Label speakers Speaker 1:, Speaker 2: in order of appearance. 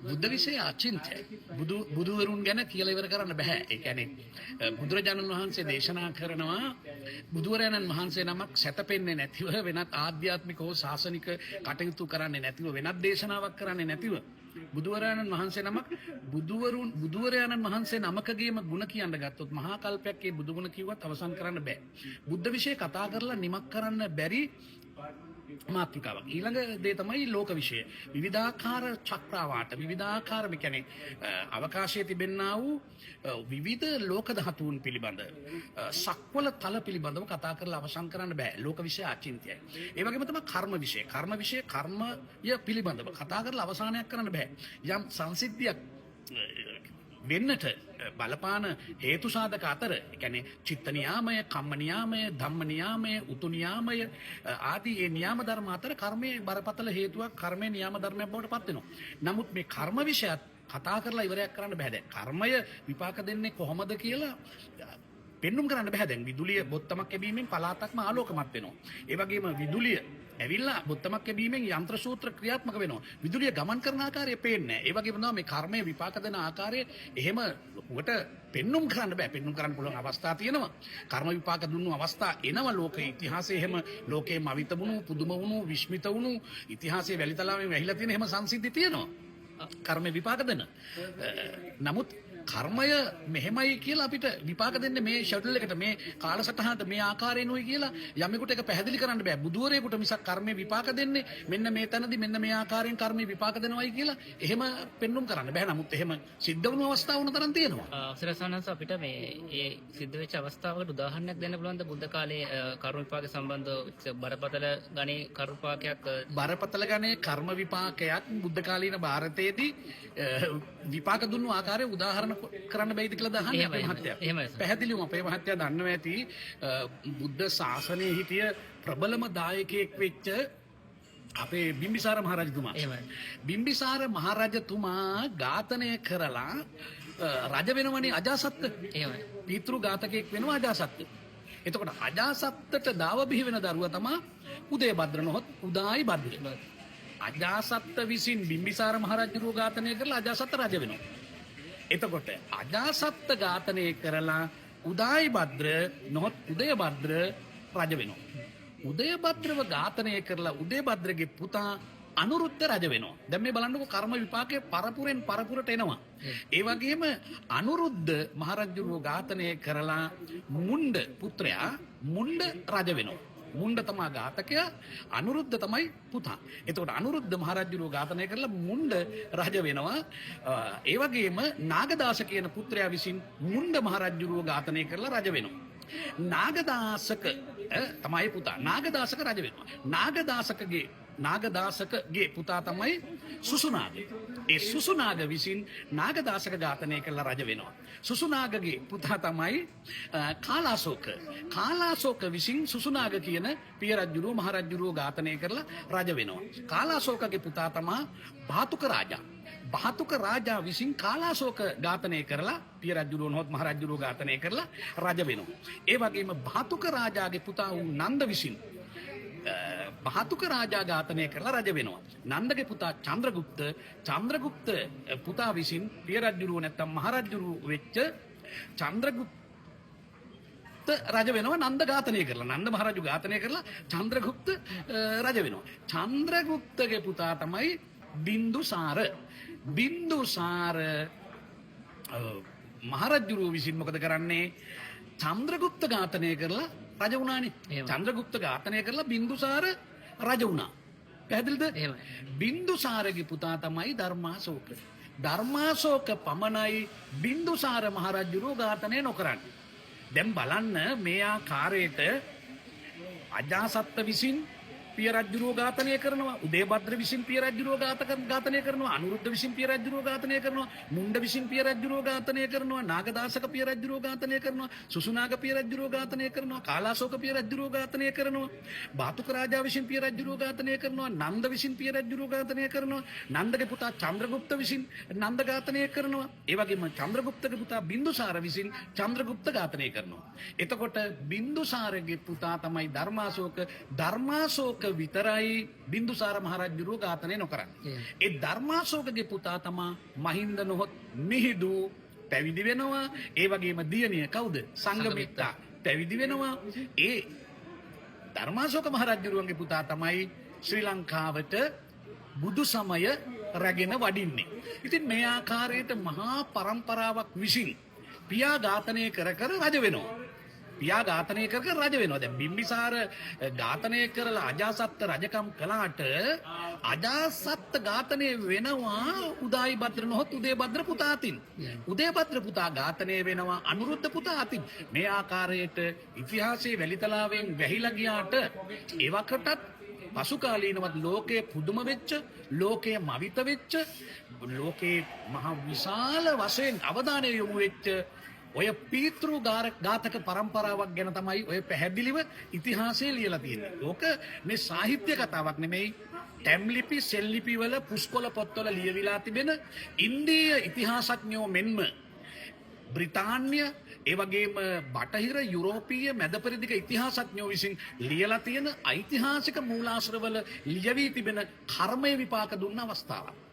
Speaker 1: බුද්ධ විෂය අචින්ත්‍යයි. බුදුවරුන් ගැන කියලා ඉවර කරන්න බෑ. ඒ කියන්නේ බුදුරජාණන් වහන්සේ දේශනා කරනවා බුදුරජාණන් වහන්සේ නමක් සැතපෙන්නේ නැතිව වෙනත් ආධ්‍යාත්මික හෝ ශාසනික කටයුතු කරන්නේ නැතිව වෙනත් දේශනාවක් කරන්නේ නැතිව බුදුරජාණන් වහන්සේ නමක් බුදුරජාණන් වහන්සේ නමකගේම ಗುಣ කියන්න ගත්තොත් මහා කල්පයක් ඒ බුදු ගුණ කිව්වත් අවසන් කරන්න බෑ. බුද්ධ විෂය කතා කරලා නිමක් කරන්න බැරි මාත්‍රිකාවක්. ඊළඟ දේ තමයි ලෝක විෂය. විවිධාකාර චක්‍රාවාට විවිධාකාර කියන්නේ අවකාශයේ තිබෙන්නා වූ විවිධ ලෝක ධාතුන් පිළිබඳ සක්වල තල පිළිබඳව කතා කරලා අවසන් කරන්න බෑ. ලෝක විෂය අචින්ත්‍යයි. ඒ වගේම තමයි කර්ම විෂය. කර්මය පිළිබඳව කතා කරලා අවසානයක් කරන්න බෑ. යම් සංසිද්ධියක් වෙන්නට බලපාන හේතු සාධක අතර කියන්නේ චිත්ත නියාමය, කම්ම නියාමය, ධම්ම නියාමය, උතු නියාමය ආදී මේ නියාම ධර්ම අතර කර්මයේ බරපතල හේතුවක් කර්මයේ නියාම ධර්මයක් බවට පත් වෙනවා. නමුත් මේ කර්ම විෂයත් කතා කරලා ඉවරයක් කරන්න බෑ. දැන් කර්මය විපාක දෙන්නේ කොහොමද කියලා පෙන්눔 කරන්න බෑ. දැන් විදුලිය බොත්තමක් කැබීමෙන් පලාතක්ම ආලෝකමත් වෙනවා. ඒ වගේම විදුලිය ඇවිල්ලා බොත්තමක් කැබීමෙන් යන්ත්‍ර සූත්‍ර ක්‍රියාත්මක වෙනවා. විදුලිය ගමන් කරන ආකාරය පේන්නේ නැහැ. ඒ වගේම තමයි මේ කර්මයේ විපාක දෙන ආකාරය එහෙම ලොකුවට පෙන්눔 කරන්න බෑ. පෙන්눔 කරන්න පුළුවන් අවස්ථා තියෙනවා. කර්ම විපාක දුන්නු අවස්ථා එනවා ලෝකේ ඉතිහාසයේ එහෙම ලෝකේම අවිත වුණු, පුදුම වුණු, විස්මිත වුණු ඉතිහාසයේ වැලිතලාවේ වැහිලා තියෙන එහෙම සංසිද්ධි තියෙනවා. කර්ම විපාක දෙන. නමුත් කර්මය මෙහෙමයි කියලා අපිට විපාක දෙන්නේ මේ ෂටල් එකට මේ කාලසටහනට මේ ආකාරයෙන්ුයි කියලා යමෙකුට ඒක පැහැදිලි කරන්න බෑ. බුදුවරයෙකුට මිසක් කර්මයේ විපාක දෙන්නේ මෙන්න මේ තැනදී මෙන්න මේ ආකාරයෙන් කර්මයේ විපාක දෙනවයි කියලා එහෙම පෙන්눔 කරන්න බෑ. නමුත් එහෙම සිද්ධ වුණු අවස්ථා වුණ තරම් තියෙනවා.
Speaker 2: අවසරසනස අපිට මේ ඒ සිද්ධ වෙච්ච අවස්ථාවකට උදාහරණයක් දෙන්න පුළුවන්ද? බුද්ධ කාලයේ කර්ම විපාක සම්බන්ධව බරපතල ගණේ කර්ම විපාකයක්
Speaker 1: බරපතල ගණේ කර්ම විපාකයක් බුද්ධ කාලීන ಭಾರತයේදී විපාක දුන්නු ආකාරය උදාහරණ කරන්න බැයිද කියලා දහන්නේ අපේ මහත්තයා. පැහැදිලිවම අපේ මහත්තයා දන්නවා ඇති බුද්ධ ශාසනයේ හිටිය ප්‍රබලම දායකයෙක් වෙච්ච අපේ බිම්බිසාර මහරජතුමා. බිම්බිසාර මහරජතුමා ඝාතනය කරලා රජ වෙනවනේ අජාසත්ත. පිතෘ ඝාතකයෙක් වෙනවා අජාසත්ත. එතකොට අජාසත්තට දාව බිහි වෙන දරුවා තමයි උදයභද්‍ර නොහොත් උදායි භද්‍ර. අජාසත්ත විසින් බිම්බිසාර මහරජුව ඝාතනය කරලා අජාසත්ත රජ වෙනවා. එතකොට අජාසත්ත ඝාතනය කරලා උදායි භද්‍ර නොහොත් උදයභද්‍ර රජ වෙනවා. උදයභද්‍රව ඝාතනය කරලා උදයභද්‍රගේ පුතා අනුරුද්ධ රජ වෙනවා. දැන් මේ බලන්නකො කර්ම විපාකයේ පරපුරෙන් පරපුරට එනවා. ඒ වගේම අනුරුද්ධ මහරජුව ඝාතනය කරලා මුණ්ඩ පුත්‍රයා මුණ්ඩ රජ වෙනවා. මුණ්ඩ තමයි ඝාතකයා, අනුරුද්ධ තමයි පුතා. එතකොට අනුරුද්ධ මහරජුව ඝාතනය කරලා මුණ්ඩ රජ වෙනවා. ඒ වගේම නාගදාස කියන පුත්‍රයා විසින් මුණ්ඩ මහරජුව ඝාතනය කරලා රජ වෙනවා. නාගදාසක තමයි පුතා. නාගදාසක රජ වෙනවා. නාගදාසකගේ පුතා තමයි සුසුනාග. ඒ සුසුනාග විසින් නාගදාසක ඝාතනය කරලා රජ වෙනවා. සුසුනාගගේ පුතා තමයි කාලාසෝක. කාලාසෝක විසින් සුසුනාග කියන පිය රජුරුව මහ රජුරුව ඝාතනය කරලා රජ වෙනවා. කාලාසෝකගේ පුතා තමයි භාතුක රාජා. භාතුක රාජා විසින් කාලාසෝක ඝාතනය කරලා පිය රජුරුව නොහොත් මහ රජුරුව ඝාතනය කරලා රජ වෙනවා. ඒ වගේම භාතුක රාජාගේ පුතා වූ නන්ද විසින් භාතුක රාජා ඝාතනය කරලා රජ වෙනවා. නන්දගේ පුතා චන්ද්‍රගුප්ත පුතා විසින් පිය රජුරුව නැත්තම් මහ රජුරුව වෙච්ච චන්ද්‍රගුප්ත රජ වෙනවා. නන්ද ඝාතනය කරලා නන්ද මහරජු ඝාතනය කරලා චන්ද්‍රගුප්ත රජ වෙනවා. චන්ද්‍රගුප්තගේ පුතා තමයි බින්දුසාර. බින්දුසාර මහරජුරුව විසින් මොකද කරන්නේ? චන්ද්‍රගුප්ත ඝාතනය කරලා රජ වුණානේ. චන්ද්‍රගුප්ත ඝාතනය කරලා බින්දුසාර රජ වුණා. පැහැදිලිද? බින්දුසාරගේ පුතා තමයි ධර්මාශෝක. ධර්මාශෝක පමණයි බින්දුසාර මහරජුරුව ඝාතනය නොකරන්නේ. දැන් බලන්න මේ ආකාරයට අජාසත්ත විසින් පිය රජුරුව ඝාතනය කරනවා. උදයභද්‍ර විසින් පිය රජුරුව ඝාතනය කරනවා. අනුරුද්ධ විසින් පිය රජුරුව ඝාතනය කරනවා. මුණ්ඩ විසින් පිය රජුරුව ඝාතනය කරනවා. නාගදාසක පිය රජුරුව ඝාතනය කරනවා. සුසුනාග පිය රජුරුව ඝාතනය කරනවා. කාලාසෝක පිය රජුරුව ඝාතනය කරනවා. භාතුක රාජා විසින් පිය රජුරුව ඝාතනය කරනවා. නන්ද විසින් පිය රජුරුව ඝාතනය කරනවා. නන්දගේ පුතා චන්ද්‍රගුප්ත විසින් නන්ද ඝාතනය කරනවා. ඒ වගේම චන්ද්‍රගුප්තගේ පුතා බින්දුසාර විසින් චන්ද්‍රගුප්ත ඝාතනය කරනවා. එතකොට බින්දුසාරගේ පුතා තමයි ධර්මාශෝක. ධර්මාශෝක විතරයි බින්දුසාර මහරජුරුව ඝාතනය නොකරන්නේ. ඒ ධර්මාශෝකගේ පුතා තමා මහින්ද නොහොත් මිහිඳු පැවිදි වෙනවා. ඒ වගේම දියණිය කවුද? සංඝමිත්තා පැවිදි වෙනවා. ඒ ධර්මාශෝක මහරජුරුවන්ගේ පුතා තමයි ශ්‍රී ලංකාවට බුදු සමය රැගෙන වඩින්නේ. ඉතින් මේ ආකාරයට මහා පරම්පරාවක් විසින් පියා ඝාතනය කර කර රජ වෙනවා. පියා ඝාතනය කර කර රජ වෙනවා. දැන් බිම්බිසාර ඝාතනය කරලා අජාසත් රජකම් කළාට අජාසත් ඝාතනය වෙනවා උදායිභද්‍ර නොහොත් උදේභද්‍ර පුතා අතින්. උදේභද්‍ර පුතා ඝාතනය වෙනවා අනුරුද්ධ පුතා අතින්. මේ ආකාරයට ඉතිහාසයේ වැලිතලාවෙන් වැහිලා ගියාට එවකටත් පසු කාලීනවත් ලෝකයේ පුදුම වෙච්ච, ලෝකයේ මවිත වෙච්ච, ලෝකයේ මහා විශාල වශයෙන් අවධානය යොමු වෙච්ච ඔය පීතෘ ඝාතක පරම්පරාවක් ගැන තමයි ඔය පැහැදිලිව ඉතිහාසයේ ලියලා තියෙන්නේ. ඕක මේ සාහිත්‍ය කතාවක් නෙමෙයි. ටැම්ලිපි, සෙල්ලිපි වල පුස්කොළ පොත්වල ලියවිලා තිබෙන ඉන්දීය ඉතිහාසඥයෝ මෙන්ම බ්‍රිතාන්‍ය ඒ වගේම බටහිර යුරෝපීය මැදපෙරදිග ඉතිහාසඥයෝ විසින් ලියලා තියෙන ඓතිහාසික මූලාශ්‍රවල ලියවී තිබෙන කර්මය විපාක දුන්න අවස්ථාවක්.